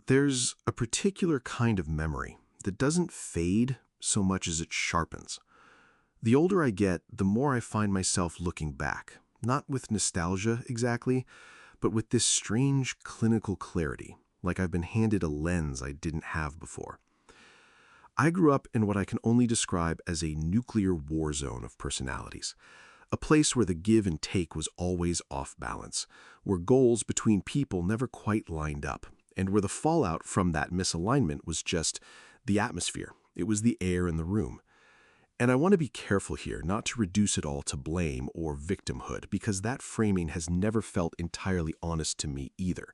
There's a particular kind of memory that doesn't fade so much as it sharpens. The older I get, the more I find myself looking back, not with nostalgia exactly, but with this strange clinical clarity, like I've been handed a lens I didn't have before. I grew up in what I can only describe as a nuclear war zone of personalities, a place where the give and take was always off balance, where goals between people never quite lined up, and where the fallout from that misalignment was just the atmosphere. It was the air in the room. And I want to be careful here not to reduce it all to blame or victimhood, because that framing has never felt entirely honest to me either.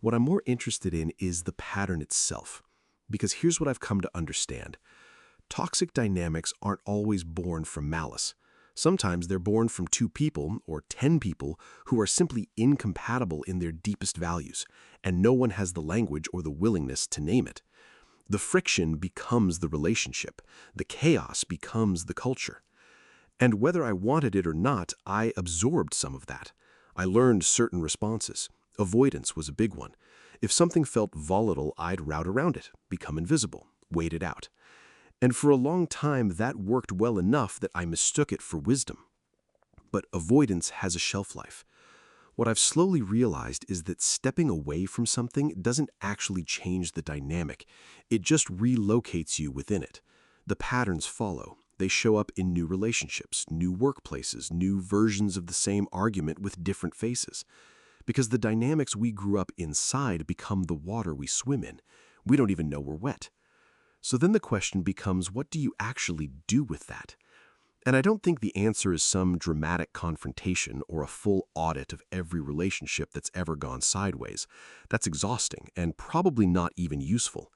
What I'm more interested in is the pattern itself, because here's what I've come to understand. Toxic dynamics aren't always born from malice. Sometimes they're born from two people or 10 people who are simply incompatible in their deepest values, and no one has the language or the willingness to name it. The friction becomes the relationship. The chaos becomes the culture. And whether I wanted it or not, I absorbed some of that. I learned certain responses. Avoidance was a big one. If something felt volatile, I'd route around it, become invisible, wait it out. And for a long time, that worked well enough that I mistook it for wisdom. But avoidance has a shelf life. What I've slowly realized is that stepping away from something doesn't actually change the dynamic. It just relocates you within it. The patterns follow. They show up in new relationships, new workplaces, new versions of the same argument with different faces. Because the dynamics we grew up inside become the water we swim in. We don't even know we're wet. So then the question becomes, what do you actually do with that? And I don't think the answer is some dramatic confrontation or a full audit of every relationship that's ever gone sideways. That's exhausting and probably not even useful.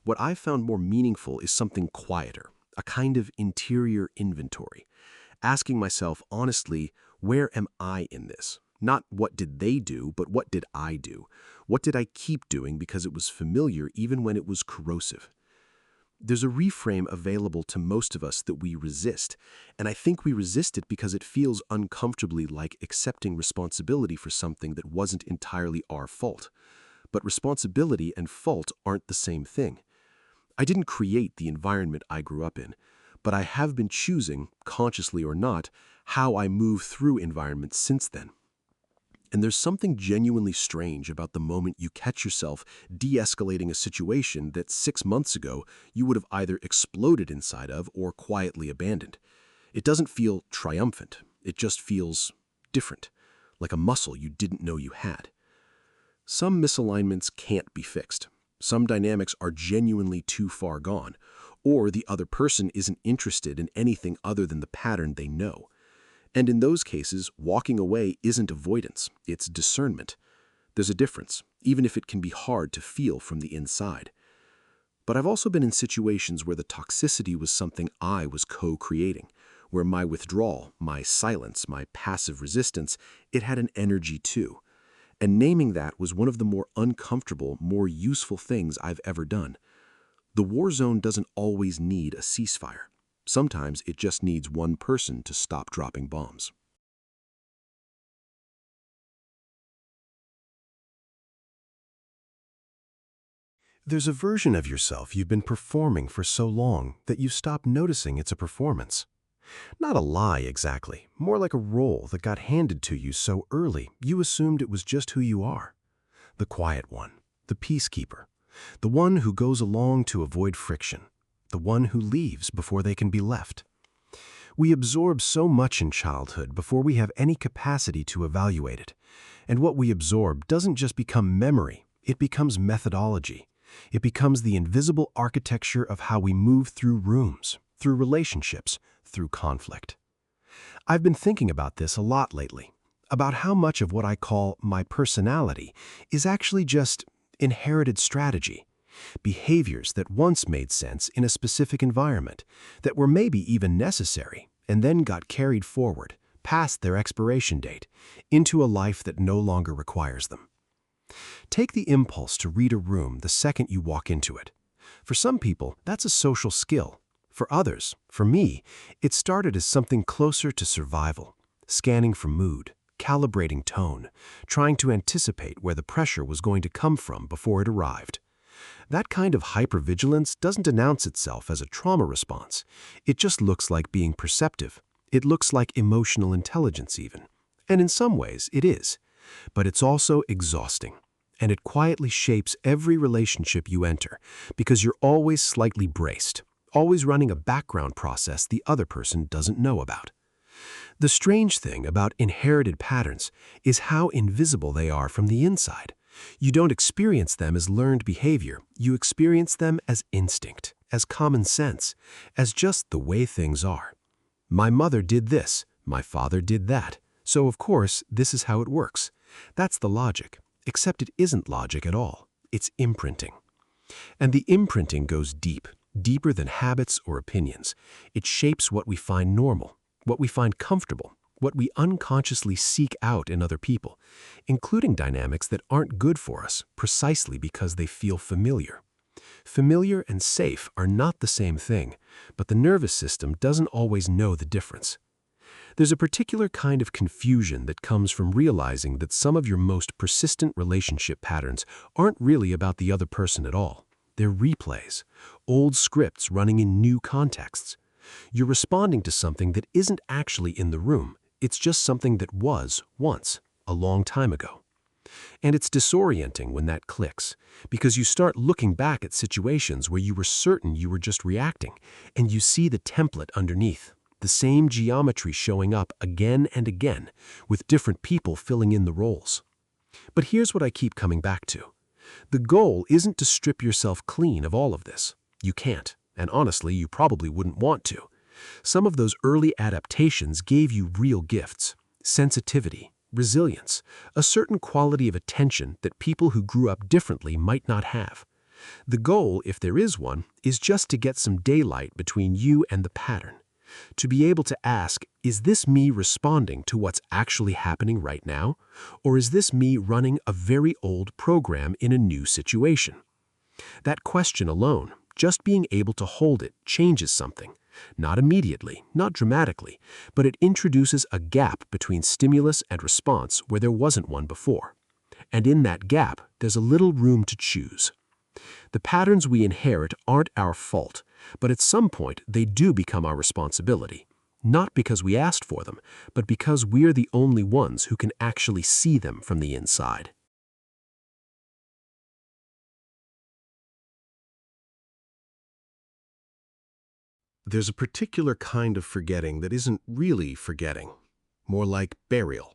What I've found more meaningful is something quieter, a kind of interior inventory. Asking myself honestly, where am I in this? Not what did they do, but what did I do? What did I keep doing because it was familiar even when it was corrosive? There's a reframe available to most of us that we resist, and I think we resist it because it feels uncomfortably like accepting responsibility for something that wasn't entirely our fault. But responsibility and fault aren't the same thing. I didn't create the environment I grew up in, but I have been choosing, consciously or not, how I move through environments since then. And there's something genuinely strange about the moment you catch yourself de-escalating a situation that 6 months ago you would have either exploded inside of or quietly abandoned. It doesn't feel triumphant. It just feels different, like a muscle you didn't know you had. Some misalignments can't be fixed. Some dynamics are genuinely too far gone, or the other person isn't interested in anything other than the pattern they know. And in those cases, walking away isn't avoidance, it's discernment. There's a difference, even if it can be hard to feel from the inside. But I've also been in situations where the toxicity was something I was co-creating, where my withdrawal, my silence, my passive resistance, it had an energy too. And naming that was one of the more uncomfortable, more useful things I've ever done. The war zone doesn't always need a ceasefire. Sometimes it just needs one person to stop dropping bombs. There's a version of yourself you've been performing for so long that you stop noticing it's a performance. Not a lie exactly, more like a role that got handed to you so early you assumed it was just who you are. The quiet one, the peacekeeper, the one who goes along to avoid friction, the one who leaves before they can be left. We absorb so much in childhood before we have any capacity to evaluate it. And what we absorb doesn't just become memory, it becomes methodology. It becomes the invisible architecture of how we move through rooms, through relationships, through conflict. I've been thinking about this a lot lately, about how much of what I call my personality is actually just inherited strategy. Behaviors that once made sense in a specific environment, that were maybe even necessary, and then got carried forward, past their expiration date, into a life that no longer requires them. Take the impulse to read a room the second you walk into it. For some people, that's a social skill. For others, for me, it started as something closer to survival, scanning for mood, calibrating tone, trying to anticipate where the pressure was going to come from before it arrived. That kind of hypervigilance doesn't announce itself as a trauma response. It just looks like being perceptive. It looks like emotional intelligence even. And in some ways, it is. But it's also exhausting. And it quietly shapes every relationship you enter because you're always slightly braced, always running a background process the other person doesn't know about. The strange thing about inherited patterns is how invisible they are from the inside. You don't experience them as learned behavior. You experience them as instinct, as common sense, as just the way things are. My mother did this, my father did that, so of course this is how it works. That's the logic, except it isn't logic at all. It's imprinting. And the imprinting goes deep, deeper than habits or opinions. It shapes what we find normal, what we find comfortable, what we unconsciously seek out in other people, including dynamics that aren't good for us precisely because they feel familiar. Familiar and safe are not the same thing, but the nervous system doesn't always know the difference. There's a particular kind of confusion that comes from realizing that some of your most persistent relationship patterns aren't really about the other person at all. They're replays, old scripts running in new contexts. You're responding to something that isn't actually in the room. It's just something that was once, a long time ago. And it's disorienting when that clicks, because you start looking back at situations where you were certain you were just reacting, and you see the template underneath, the same geometry showing up again and again, with different people filling in the roles. But here's what I keep coming back to. The goal isn't to strip yourself clean of all of this. You can't. And honestly, you probably wouldn't want to. Some of those early adaptations gave you real gifts, sensitivity, resilience, a certain quality of attention that people who grew up differently might not have. The goal, if there is one, is just to get some daylight between you and the pattern. To be able to ask, is this me responding to what's actually happening right now? Or is this me running a very old program in a new situation? That question alone, just being able to hold it, changes something. Not immediately, not dramatically, but it introduces a gap between stimulus and response where there wasn't one before. And in that gap, there's a little room to choose. The patterns we inherit aren't our fault, but at some point they do become our responsibility. Not because we asked for them, but because we're the only ones who can actually see them from the inside. There's a particular kind of forgetting that isn't really forgetting, more like burial.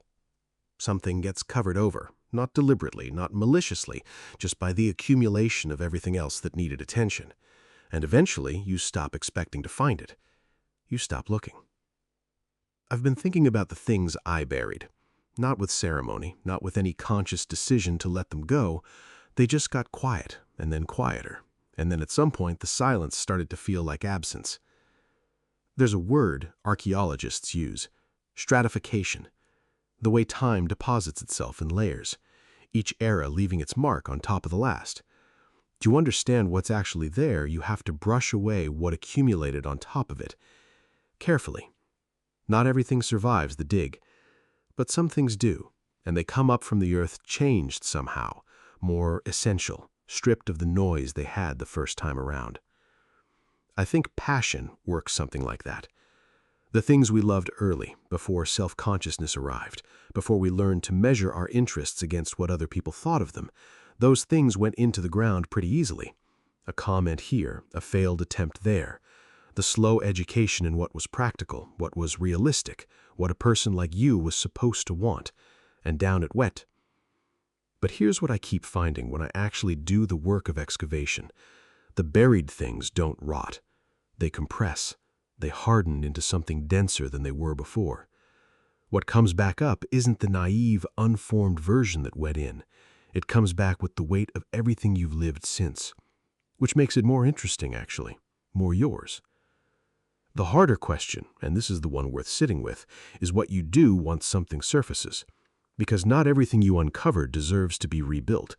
Something gets covered over, not deliberately, not maliciously, just by the accumulation of everything else that needed attention. And eventually, you stop expecting to find it. You stop looking. I've been thinking about the things I buried. Not with ceremony, not with any conscious decision to let them go. They just got quiet, and then quieter. And then at some point, the silence started to feel like absence. There's a word archaeologists use, stratification, the way time deposits itself in layers, each era leaving its mark on top of the last. To understand what's actually there, you have to brush away what accumulated on top of it, carefully. Not everything survives the dig, but some things do, and they come up from the earth changed somehow, more essential, stripped of the noise they had the first time around. I think passion works something like that. The things we loved early, before self-consciousness arrived, before we learned to measure our interests against what other people thought of them, those things went into the ground pretty easily. A comment here, a failed attempt there. The slow education in what was practical, what was realistic, what a person like you was supposed to want, and down it went. But here's what I keep finding when I actually do the work of excavation. The buried things don't rot. They compress. They harden into something denser than they were before. What comes back up isn't the naive, unformed version that went in. It comes back with the weight of everything you've lived since, which makes it more interesting, actually, more yours. The harder question, and this is the one worth sitting with, is what you do once something surfaces. Because not everything you uncovered deserves to be rebuilt.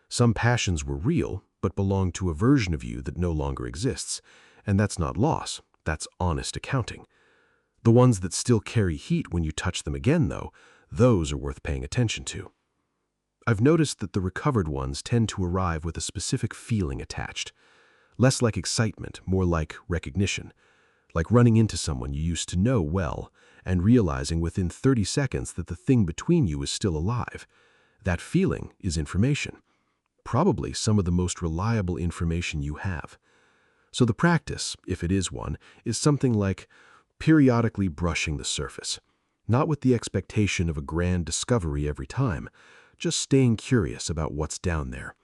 Some passions were real, but belong to a version of you that no longer exists. And that's not loss, that's honest accounting. The ones that still carry heat when you touch them again, though, those are worth paying attention to. I've noticed that the recovered ones tend to arrive with a specific feeling attached. Less like excitement, more like recognition. Like running into someone you used to know well and realizing within 30 seconds that the thing between you is still alive. That feeling is information. Probably some of the most reliable information you have. So the practice, if it is one, is something like periodically brushing the surface. Not with the expectation of a grand discovery every time, just staying curious about what's down there.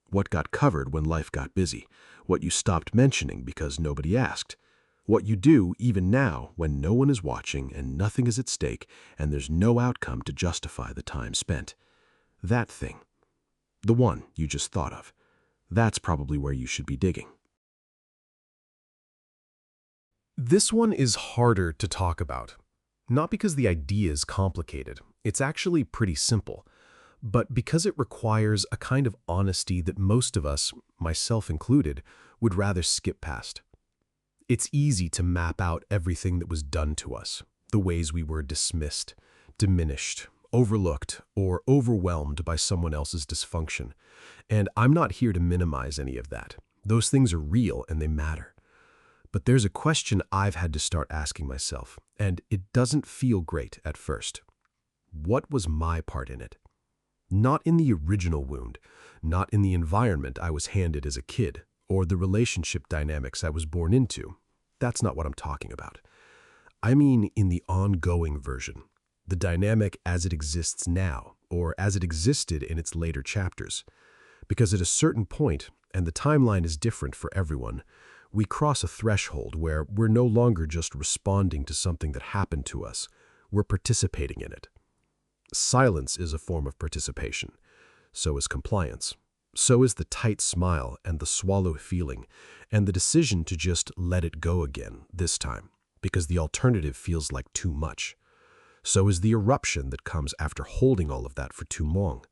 What got covered when life got busy, what you stopped mentioning because nobody asked, what you do even now when no one is watching and nothing is at stake and there's no outcome to justify the time spent. That thing. The one you just thought of. That's probably where you should be digging. This one is harder to talk about. Not because the idea is complicated, it's actually pretty simple, but because it requires a kind of honesty that most of us, myself included, would rather skip past. It's easy to map out everything that was done to us, the ways we were dismissed, diminished, overlooked, or overwhelmed by someone else's dysfunction. And I'm not here to minimize any of that. Those things are real and they matter. But there's a question I've had to start asking myself, and it doesn't feel great at first. What was my part in it? Not in the original wound, not in the environment I was handed as a kid, or the relationship dynamics I was born into. That's not what I'm talking about. I mean in the ongoing version, the dynamic as it exists now, or as it existed in its later chapters. Because at a certain point, and the timeline is different for everyone, we cross a threshold where we're no longer just responding to something that happened to us, we're participating in it. Silence is a form of participation. So is compliance. So is the tight smile and the swallow feeling, and the decision to just let it go again, this time, because the alternative feels like too much. So is the eruption that comes after holding all of that for too long.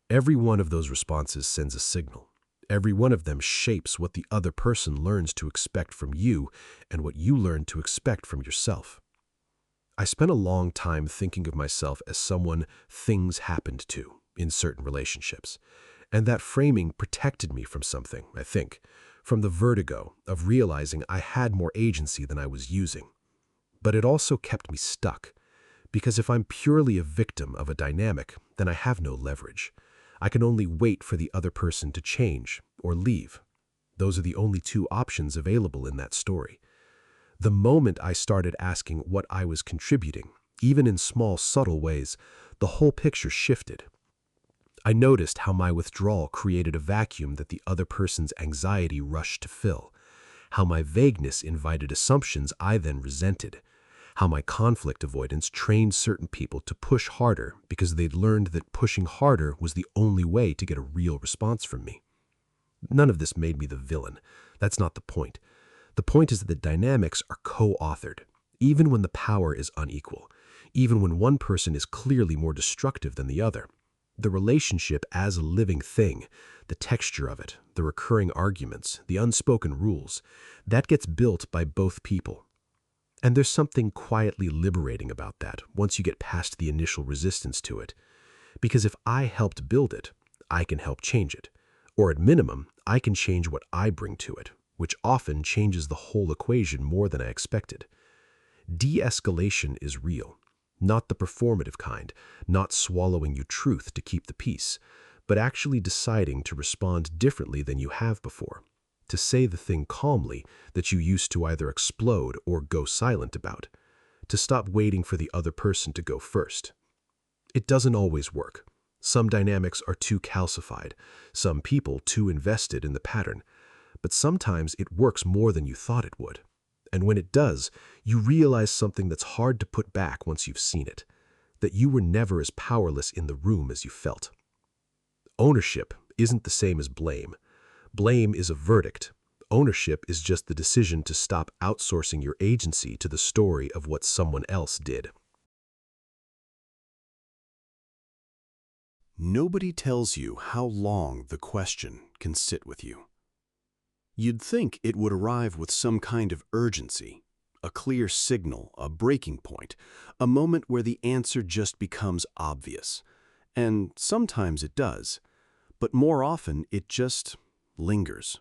Every one of those responses sends a signal. Every one of them shapes what the other person learns to expect from you and what you learn to expect from yourself. I spent a long time thinking of myself as someone things happened to in certain relationships, and that framing protected me from something, I think, from the vertigo of realizing I had more agency than I was using. But it also kept me stuck, because if I'm purely a victim of a dynamic, then I have no leverage. I can only wait for the other person to change or leave. Those are the only two options available in that story. The moment I started asking what I was contributing, even in small, subtle ways, the whole picture shifted. I noticed how my withdrawal created a vacuum that the other person's anxiety rushed to fill, how my vagueness invited assumptions I then resented, how my conflict avoidance trained certain people to push harder because they'd learned that pushing harder was the only way to get a real response from me. None of this made me the villain. That's not the point. The point is that the dynamics are co-authored, even when the power is unequal, even when one person is clearly more destructive than the other. The relationship as a living thing, the texture of it, the recurring arguments, the unspoken rules, that gets built by both people. And there's something quietly liberating about that once you get past the initial resistance to it. Because if I helped build it, I can help change it. Or at minimum, I can change what I bring to it, which often changes the whole equation more than I expected. De-escalation is real. Not the performative kind, not swallowing your truth to keep the peace, but actually deciding to respond differently than you have before, to say the thing calmly that you used to either explode or go silent about, to stop waiting for the other person to go first. It doesn't always work. Some dynamics are too calcified, some people too invested in the pattern, but sometimes it works more than you thought it would. And when it does, you realize something that's hard to put back once you've seen it, that you were never as powerless in the room as you felt. Ownership isn't the same as blame. Blame is a verdict. Ownership is just the decision to stop outsourcing your agency to the story of what someone else did. Nobody tells you how long the question can sit with you. You'd think it would arrive with some kind of urgency, a clear signal, a breaking point, a moment where the answer just becomes obvious. And sometimes it does, but more often it just lingers,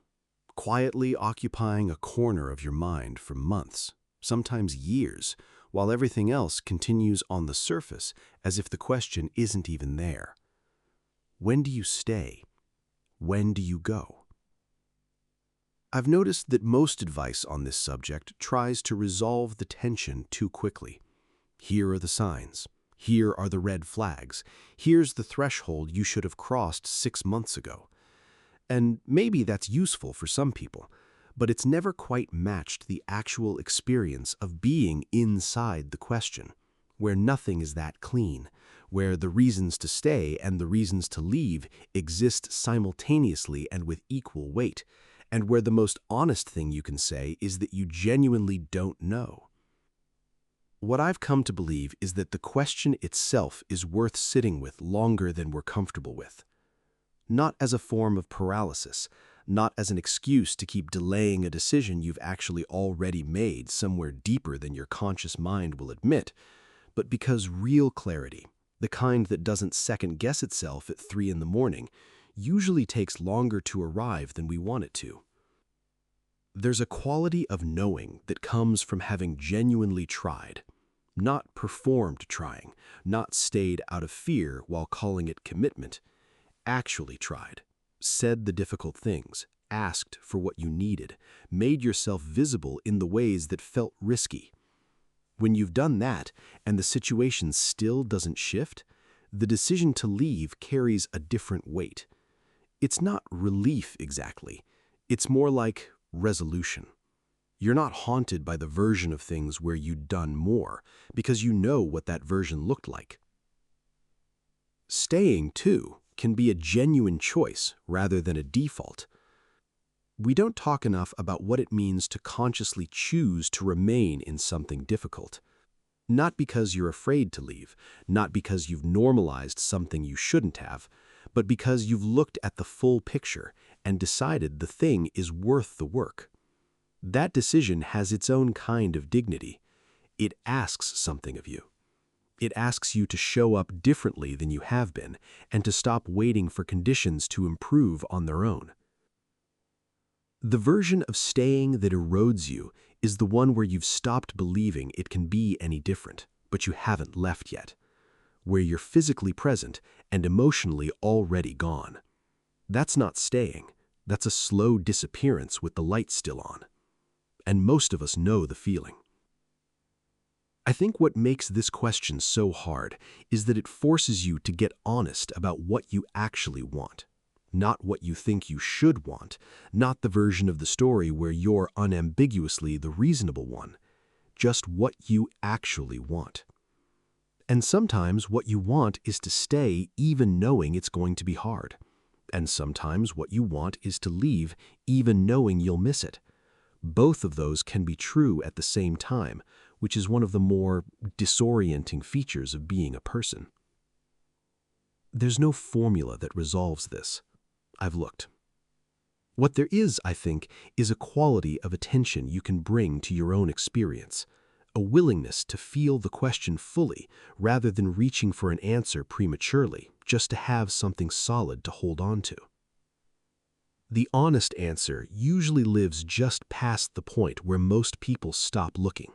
quietly occupying a corner of your mind for months, sometimes years, while everything else continues on the surface as if the question isn't even there. When do you stay? When do you go? I've noticed that most advice on this subject tries to resolve the tension too quickly. Here are the signs. Here are the red flags. Here's the threshold you should have crossed 6 months ago. And maybe that's useful for some people, but it's never quite matched the actual experience of being inside the question, where nothing is that clean, where the reasons to stay and the reasons to leave exist simultaneously and with equal weight, and where the most honest thing you can say is that you genuinely don't know. What I've come to believe is that the question itself is worth sitting with longer than we're comfortable with. Not as a form of paralysis, not as an excuse to keep delaying a decision you've actually already made somewhere deeper than your conscious mind will admit, but because real clarity, the kind that doesn't second-guess itself at 3 in the morning, usually takes longer to arrive than we want it to. There's a quality of knowing that comes from having genuinely tried, not performed trying, not stayed out of fear while calling it commitment, actually tried, said the difficult things, asked for what you needed, made yourself visible in the ways that felt risky. When you've done that and the situation still doesn't shift, the decision to leave carries a different weight. It's not relief exactly. It's more like resolution. You're not haunted by the version of things where you'd done more, because you know what that version looked like. Staying, too, can be a genuine choice rather than a default. We don't talk enough about what it means to consciously choose to remain in something difficult. Not because you're afraid to leave, not because you've normalized something you shouldn't have, but because you've looked at the full picture and decided the thing is worth the work. That decision has its own kind of dignity. It asks something of you. It asks you to show up differently than you have been and to stop waiting for conditions to improve on their own. The version of staying that erodes you is the one where you've stopped believing it can be any different, but you haven't left yet, where you're physically present and emotionally already gone. That's not staying. That's a slow disappearance with the light still on. And most of us know the feeling. I think what makes this question so hard is that it forces you to get honest about what you actually want. Not what you think you should want, not the version of the story where you're unambiguously the reasonable one, just what you actually want. And sometimes what you want is to stay even knowing it's going to be hard. And sometimes what you want is to leave even knowing you'll miss it. Both of those can be true at the same time, which is one of the more disorienting features of being a person. There's no formula that resolves this. I've looked. What there is, I think, is a quality of attention you can bring to your own experience, a willingness to feel the question fully rather than reaching for an answer prematurely, just to have something solid to hold on to. The honest answer usually lives just past the point where most people stop looking.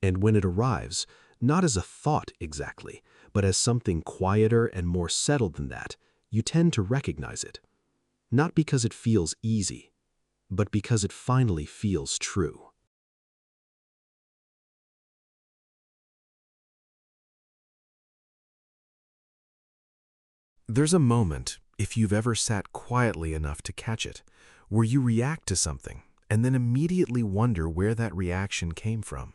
And when it arrives, not as a thought exactly, but as something quieter and more settled than that, you tend to recognize it. Not because it feels easy, but because it finally feels true. There's a moment, if you've ever sat quietly enough to catch it, where you react to something and then immediately wonder where that reaction came from.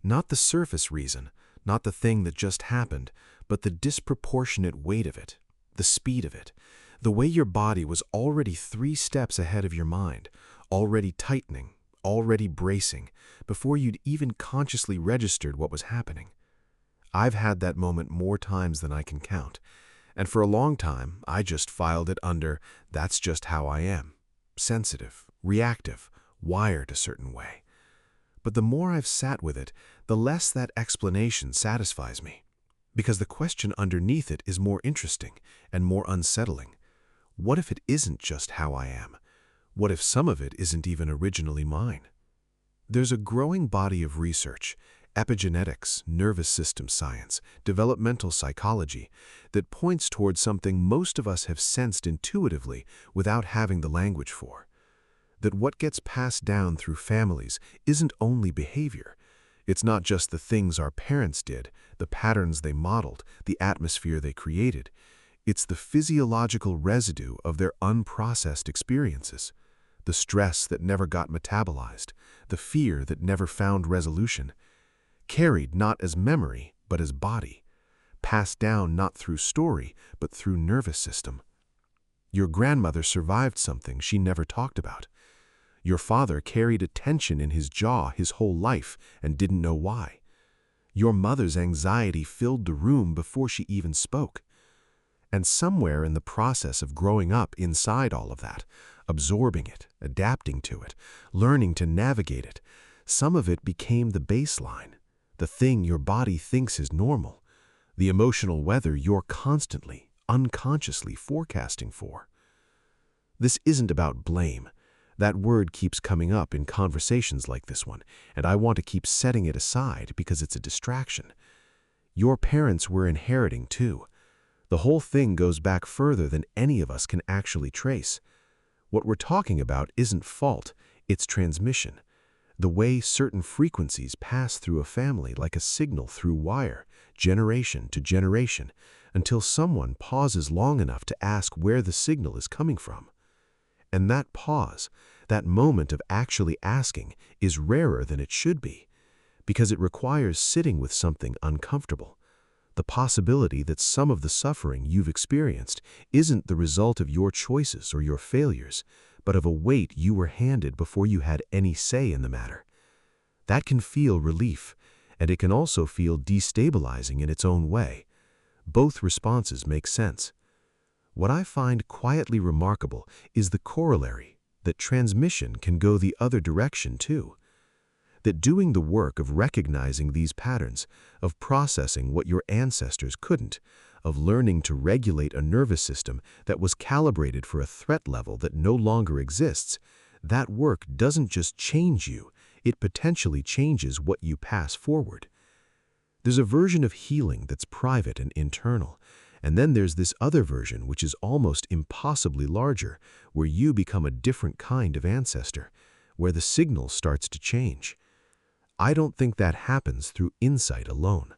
Not the surface reason, not the thing that just happened, but the disproportionate weight of it, the speed of it, the way your body was already 3 steps ahead of your mind, already tightening, already bracing, before you'd even consciously registered what was happening. I've had that moment more times than I can count, and for a long time, I just filed it under, that's just how I am. Sensitive, reactive, wired a certain way. But the more I've sat with it, the less that explanation satisfies me. Because the question underneath it is more interesting and more unsettling. What if it isn't just how I am? What if some of it isn't even originally mine? There's a growing body of research, epigenetics, nervous system science, developmental psychology, that points towards something most of us have sensed intuitively without having the language for. That what gets passed down through families isn't only behavior. It's not just the things our parents did, the patterns they modeled, the atmosphere they created. It's the physiological residue of their unprocessed experiences. The stress that never got metabolized, the fear that never found resolution, carried not as memory, but as body, passed down not through story, but through nervous system. Your grandmother survived something she never talked about. Your father carried a tension in his jaw his whole life and didn't know why. Your mother's anxiety filled the room before she even spoke. And somewhere in the process of growing up inside all of that, absorbing it, adapting to it, learning to navigate it, some of it became the baseline, the thing your body thinks is normal, the emotional weather you're constantly, unconsciously forecasting for. This isn't about blame. That word keeps coming up in conversations like this one, and I want to keep setting it aside because it's a distraction. Your parents were inheriting too. The whole thing goes back further than any of us can actually trace. What we're talking about isn't fault, it's transmission. The way certain frequencies pass through a family like a signal through wire, generation to generation, until someone pauses long enough to ask where the signal is coming from. And that pause, that moment of actually asking, is rarer than it should be, because it requires sitting with something uncomfortable. The possibility that some of the suffering you've experienced isn't the result of your choices or your failures, but of a weight you were handed before you had any say in the matter. That can feel relief, and it can also feel destabilizing in its own way. Both responses make sense. What I find quietly remarkable is the corollary, that transmission can go the other direction too. That doing the work of recognizing these patterns, of processing what your ancestors couldn't, of learning to regulate a nervous system that was calibrated for a threat level that no longer exists, that work doesn't just change you, it potentially changes what you pass forward. There's a version of healing that's private and internal, and then there's this other version which is almost impossibly larger, where you become a different kind of ancestor, where the signal starts to change. I don't think that happens through insight alone.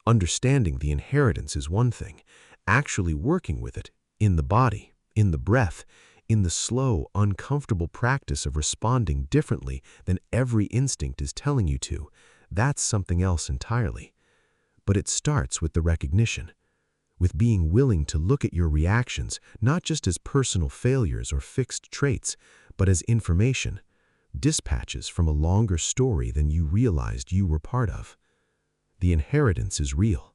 Understanding the inheritance is one thing. Actually working with it, in the body, in the breath, in the slow, uncomfortable practice of responding differently than every instinct is telling you to, that's something else entirely. But it starts with the recognition, with being willing to look at your reactions not just as personal failures or fixed traits, but as information, dispatches from a longer story than you realized you were part of. The inheritance is real.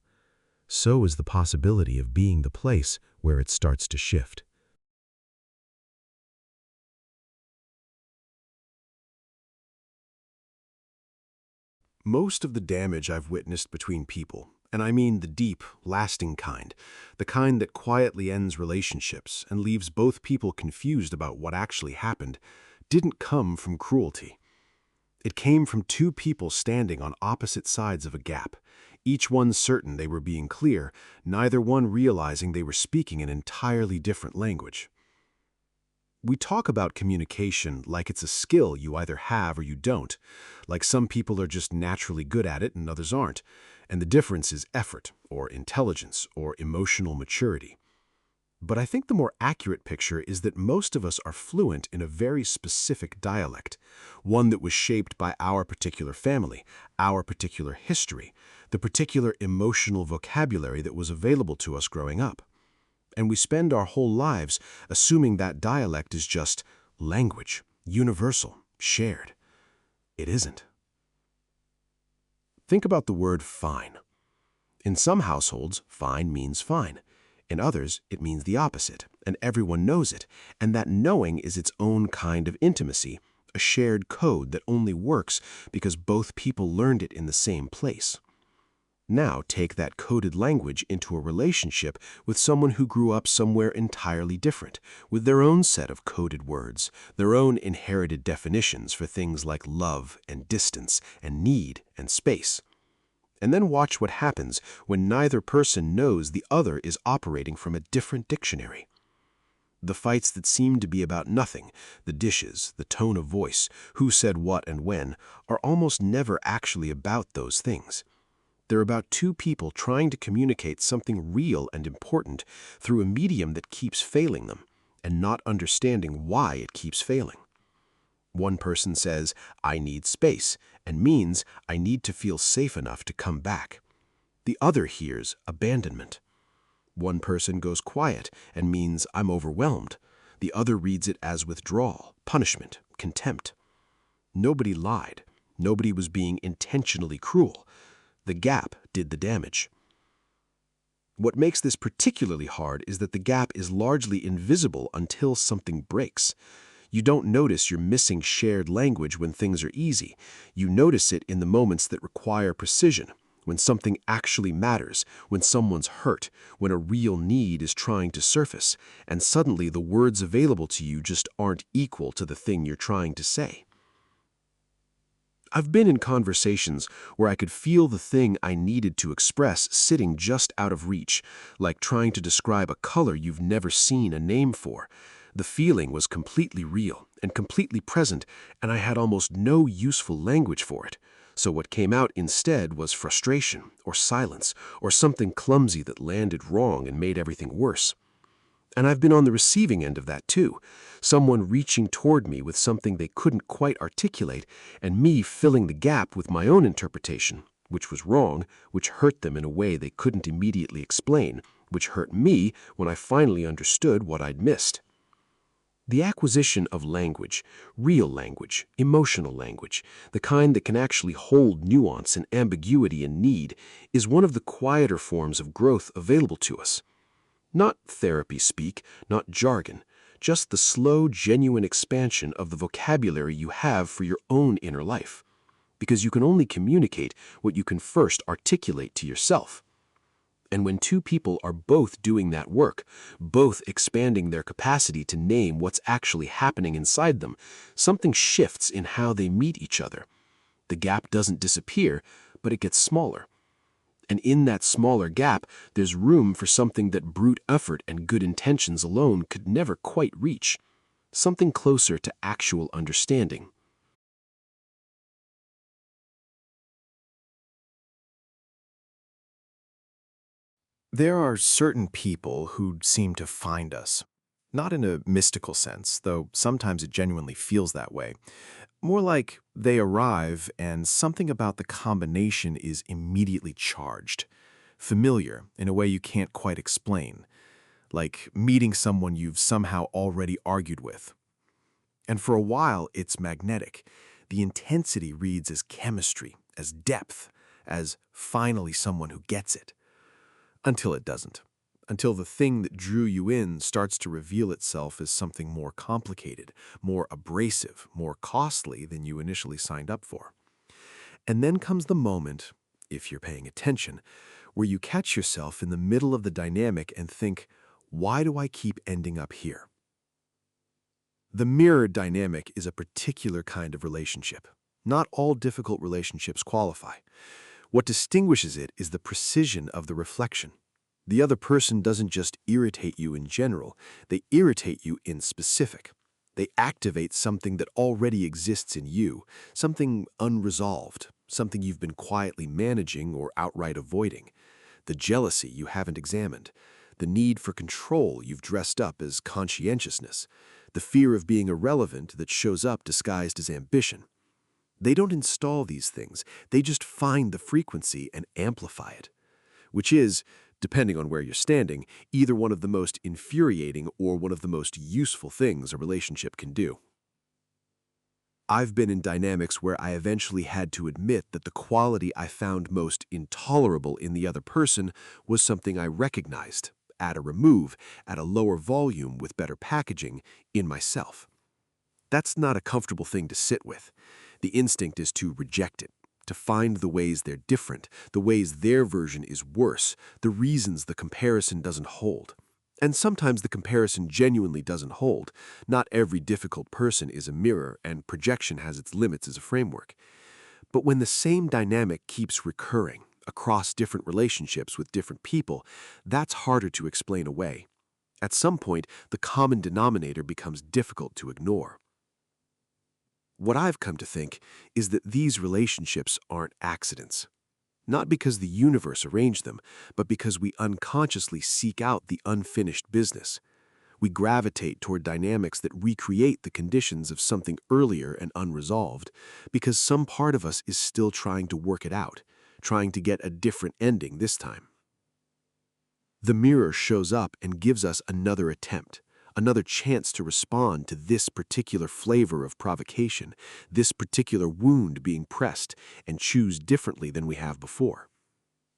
So is the possibility of being the place where it starts to shift. Most of the damage I've witnessed between people, and I mean the deep, lasting kind, the kind that quietly ends relationships and leaves both people confused about what actually happened, didn't come from cruelty. It came from two people standing on opposite sides of a gap, each one certain they were being clear, neither one realizing they were speaking an entirely different language. We talk about communication like it's a skill you either have or you don't, like some people are just naturally good at it and others aren't, and the difference is effort, or intelligence, or emotional maturity. But I think the more accurate picture is that most of us are fluent in a very specific dialect, one that was shaped by our particular family, our particular history, the particular emotional vocabulary that was available to us growing up. And we spend our whole lives assuming that dialect is just language, universal, shared. It isn't. Think about the word fine. In some households, fine means fine. In others, it means the opposite, and everyone knows it, and that knowing is its own kind of intimacy, a shared code that only works because both people learned it in the same place. Now take that coded language into a relationship with someone who grew up somewhere entirely different, with their own set of coded words, their own inherited definitions for things like love and distance and need and space. And then watch what happens when neither person knows the other is operating from a different dictionary. The fights that seem to be about nothing, the dishes, the tone of voice, who said what and when, are almost never actually about those things. They're about two people trying to communicate something real and important through a medium that keeps failing them, and not understanding why it keeps failing. One person says, "I need space," and means, "I need to feel safe enough to come back." The other hears abandonment. One person goes quiet and means, "I'm overwhelmed." The other reads it as withdrawal, punishment, contempt. Nobody lied. Nobody was being intentionally cruel. The gap did the damage. What makes this particularly hard is that the gap is largely invisible until something breaks. You don't notice you're missing shared language when things are easy. You notice it in the moments that require precision, when something actually matters, when someone's hurt, when a real need is trying to surface, and suddenly the words available to you just aren't equal to the thing you're trying to say. I've been in conversations where I could feel the thing I needed to express sitting just out of reach, like trying to describe a color you've never seen a name for. The feeling was completely real and completely present, and I had almost no useful language for it. So what came out instead was frustration, or silence, or something clumsy that landed wrong and made everything worse. And I've been on the receiving end of that too. Someone reaching toward me with something they couldn't quite articulate, and me filling the gap with my own interpretation, which was wrong, which hurt them in a way they couldn't immediately explain, which hurt me when I finally understood what I'd missed. The acquisition of language, real language, emotional language, the kind that can actually hold nuance and ambiguity and need, is one of the quieter forms of growth available to us. Not therapy speak, not jargon, just the slow, genuine expansion of the vocabulary you have for your own inner life. Because you can only communicate what you can first articulate to yourself. And when two people are both doing that work, both expanding their capacity to name what's actually happening inside them, something shifts in how they meet each other. The gap doesn't disappear, but it gets smaller. And in that smaller gap, there's room for something that brute effort and good intentions alone could never quite reach. Something closer to actual understanding. There are certain people who seem to find us. Not in a mystical sense, though sometimes it genuinely feels that way. More like they arrive and something about the combination is immediately charged. Familiar in a way you can't quite explain. Like meeting someone you've somehow already argued with. And for a while, it's magnetic. The intensity reads as chemistry, as depth, as finally someone who gets it. Until it doesn't. Until the thing that drew you in starts to reveal itself as something more complicated, more abrasive, more costly than you initially signed up for. And then comes the moment, if you're paying attention, where you catch yourself in the middle of the dynamic and think, why do I keep ending up here? The mirror dynamic is a particular kind of relationship. Not all difficult relationships qualify. What distinguishes it is the precision of the reflection. The other person doesn't just irritate you in general, they irritate you in specific. They activate something that already exists in you, something unresolved, something you've been quietly managing or outright avoiding. The jealousy you haven't examined, the need for control you've dressed up as conscientiousness, the fear of being irrelevant that shows up disguised as ambition. They don't install these things, they just find the frequency and amplify it, which is, depending on where you're standing, either one of the most infuriating or one of the most useful things a relationship can do. I've been in dynamics where I eventually had to admit that the quality I found most intolerable in the other person was something I recognized, at a remove, at a lower volume with better packaging, in myself. That's not a comfortable thing to sit with. The instinct is to reject it, to find the ways they're different, the ways their version is worse, the reasons the comparison doesn't hold. And sometimes the comparison genuinely doesn't hold. Not every difficult person is a mirror, and projection has its limits as a framework. But when the same dynamic keeps recurring across different relationships with different people, that's harder to explain away. At some point, the common denominator becomes difficult to ignore. What I've come to think is that these relationships aren't accidents. Not because the universe arranged them, but because we unconsciously seek out the unfinished business. We gravitate toward dynamics that recreate the conditions of something earlier and unresolved, because some part of us is still trying to work it out, trying to get a different ending this time. The mirror shows up and gives us another attempt, another chance to respond to this particular flavor of provocation, this particular wound being pressed, and choose differently than we have before.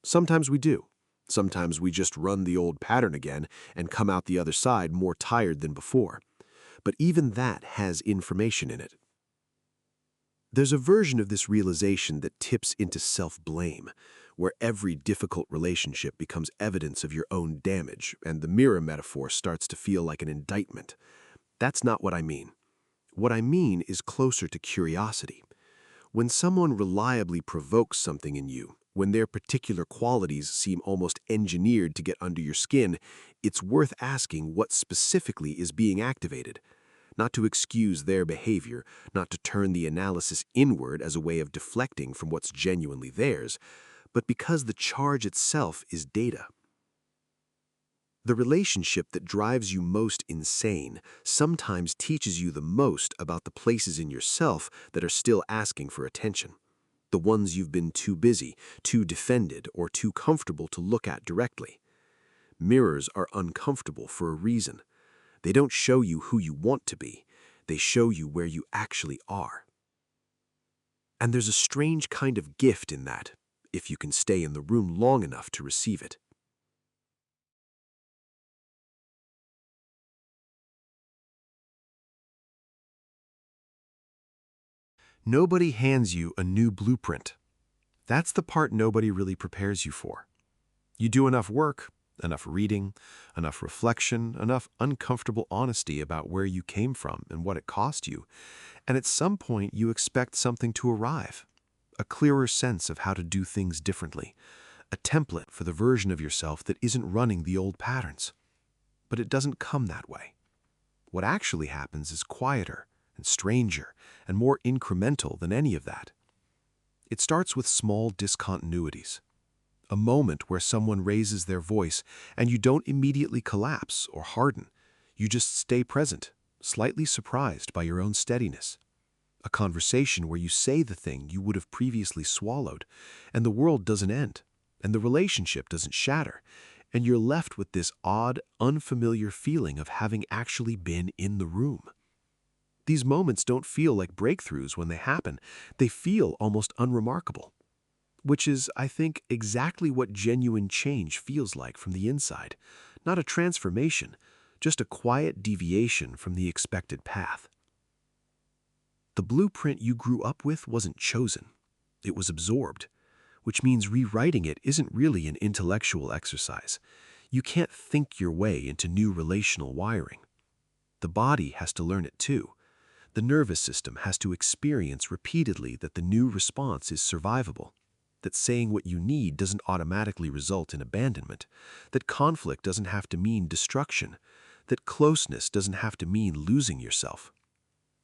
Sometimes we do. Sometimes we just run the old pattern again and come out the other side more tired than before. But even that has information in it. There's a version of this realization that tips into self-blame, where every difficult relationship becomes evidence of your own damage, and the mirror metaphor starts to feel like an indictment. That's not what I mean. What I mean is closer to curiosity. When someone reliably provokes something in you, when their particular qualities seem almost engineered to get under your skin, it's worth asking what specifically is being activated. Not to excuse their behavior, not to turn the analysis inward as a way of deflecting from what's genuinely theirs, but because the charge itself is data. The relationship that drives you most insane sometimes teaches you the most about the places in yourself that are still asking for attention. The ones you've been too busy, too defended, or too comfortable to look at directly. Mirrors are uncomfortable for a reason. They don't show you who you want to be. They show you where you actually are. And there's a strange kind of gift in that, if you can stay in the room long enough to receive it. Nobody hands you a new blueprint. That's the part nobody really prepares you for. You do enough work, enough reading, enough reflection, enough uncomfortable honesty about where you came from and what it cost you, and at some point you expect something to arrive. A clearer sense of how to do things differently. A template for the version of yourself that isn't running the old patterns. But it doesn't come that way. What actually happens is quieter and stranger and more incremental than any of that. It starts with small discontinuities. A moment where someone raises their voice and you don't immediately collapse or harden. You just stay present, slightly surprised by your own steadiness. A conversation where you say the thing you would have previously swallowed, and the world doesn't end, and the relationship doesn't shatter, and you're left with this odd, unfamiliar feeling of having actually been in the room. These moments don't feel like breakthroughs when they happen. They feel almost unremarkable. Which is, I think, exactly what genuine change feels like from the inside. Not a transformation, just a quiet deviation from the expected path. The blueprint you grew up with wasn't chosen. It was absorbed, which means rewriting it isn't really an intellectual exercise. You can't think your way into new relational wiring. The body has to learn it too. The nervous system has to experience repeatedly that the new response is survivable. That saying what you need doesn't automatically result in abandonment, that conflict doesn't have to mean destruction, that closeness doesn't have to mean losing yourself.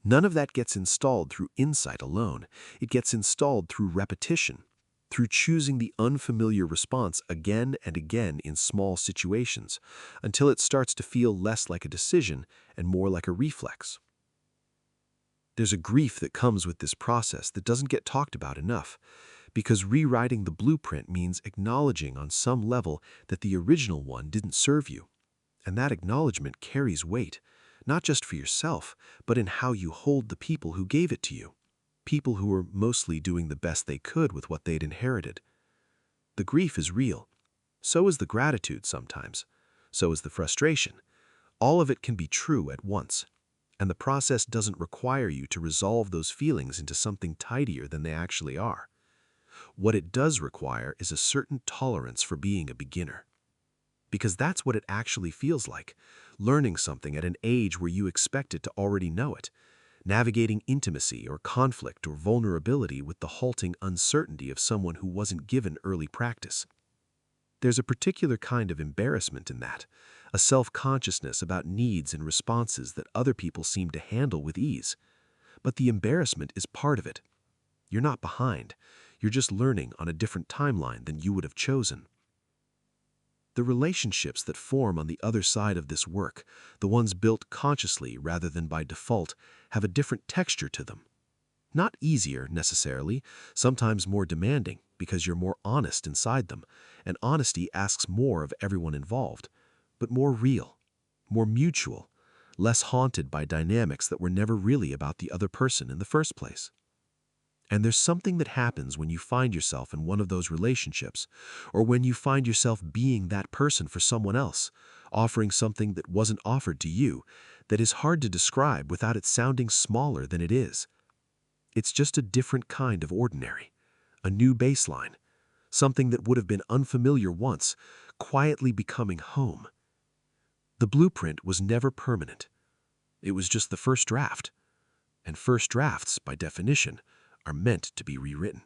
None of that gets installed through insight alone. It gets installed through repetition, through choosing the unfamiliar response again and again in small situations, until it starts to feel less like a decision and more like a reflex. There's a grief that comes with this process that doesn't get talked about enough. Because rewriting the blueprint means acknowledging on some level that the original one didn't serve you. And that acknowledgement carries weight, not just for yourself, but in how you hold the people who gave it to you. People who were mostly doing the best they could with what they'd inherited. The grief is real. So is the gratitude sometimes. So is the frustration. All of it can be true at once. And the process doesn't require you to resolve those feelings into something tidier than they actually are. What it does require is a certain tolerance for being a beginner. Because that's what it actually feels like, learning something at an age where you expected to already know it, navigating intimacy or conflict or vulnerability with the halting uncertainty of someone who wasn't given early practice. There's a particular kind of embarrassment in that, a self-consciousness about needs and responses that other people seem to handle with ease. But the embarrassment is part of it. You're not behind. You're just learning on a different timeline than you would have chosen. The relationships that form on the other side of this work, the ones built consciously rather than by default, have a different texture to them. Not easier, necessarily, sometimes more demanding because you're more honest inside them, and honesty asks more of everyone involved, but more real, more mutual, less haunted by dynamics that were never really about the other person in the first place. And there's something that happens when you find yourself in one of those relationships, or when you find yourself being that person for someone else, offering something that wasn't offered to you, that is hard to describe without it sounding smaller than it is. It's just a different kind of ordinary, a new baseline, something that would have been unfamiliar once, quietly becoming home. The blueprint was never permanent. It was just the first draft. And first drafts, by definition, are meant to be rewritten.